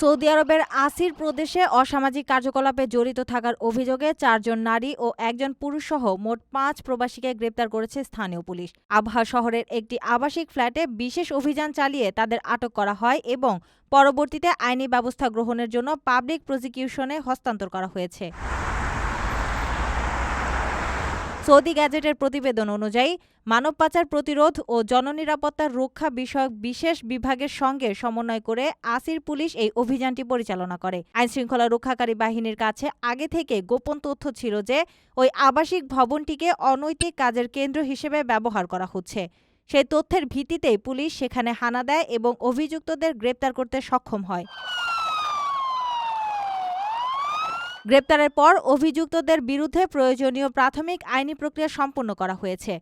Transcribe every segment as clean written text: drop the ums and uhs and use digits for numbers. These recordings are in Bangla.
সৌদি আরবের আসির প্রদেশে অসামাজিক কার্যকলাপে জড়িত থাকার অভিযোগে ৪ জন নারী ও ১ জন পুরুষসহ মোট ৫ প্রবাসীকে গ্রেপ্তার করেছে স্থানীয় পুলিশ। আবহা শহরের একটি আবাসিক ফ্ল্যাটে বিশেষ অভিযান চালিয়ে তাদের আটক করা হয় এবং পরবর্তীতে আইনি ব্যবস্থা গ্রহণের জন্য পাবলিক প্রসিকিউশনে হস্তান্তর করা হয়েছে। সৌদি গ্যাজেটের প্রতিবেদন অনুযায়ী, মানব পাচার প্রতিরোধ ও জননিরাপত্তা রক্ষা বিষয়ক বিশেষ বিভাগের সঙ্গে সমন্বয় করে আসির পুলিশ এই অভিযানটি পরিচালনা করে। আইনশৃঙ্খলা রক্ষাকারী বাহিনীর কাছে আগে থেকে গোপন তথ্য ছিল যে ওই আবাসিক ভবনটিকে অনৈতিক কাজের কেন্দ্র হিসেবে ব্যবহার করা হচ্ছে। সেই তথ্যের ভিত্তিতেই পুলিশ সেখানে হানা দেয় এবং অভিযুক্তদের গ্রেপ্তার করতে সক্ষম হয়। গ্রেপ্তারের পর অভিযুক্তদের বিরুদ্ধে প্রয়োজনীয় প্রাথমিক আইনি প্রক্রিয়া সম্পন্ন করা হয়েছে।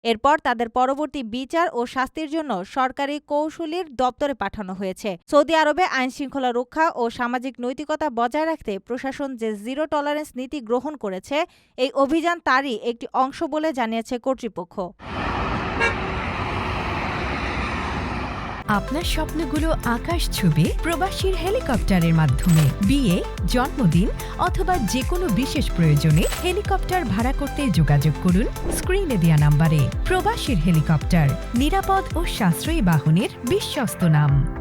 এরপর তাদের পরবর্তী বিচার ও শাস্তির জন্য সরকারি কৌঁসুলির দপ্তরে পাঠানো হয়েছে। সৌদি আরবে আইনশৃঙ্খলা রক্ষা ও সামাজিক নৈতিকতা বজায় রাখতে প্রশাসন যে জিরো টলারেন্স নীতি গ্রহণ করেছে, এই অভিযান তারই একটি অংশ বলে জানিয়েছে কর্তৃপক্ষ। আপনার স্বপ্নগুলো আকাশ ছুবে প্রবাসীর হেলিকপ্টারের মাধ্যমে। বিয়ে, জন্মদিন অথবা যে কোনো বিশেষ প্রয়োজনে হেলিকপ্টার ভাড়া করতে যোগাযোগ করুন স্ক্রিনে দেয়া নাম্বারে। প্রবাসীর হেলিকপ্টার, নিরাপদ ও সাশ্রয়ী বাহনের বিশ্বস্ত নাম।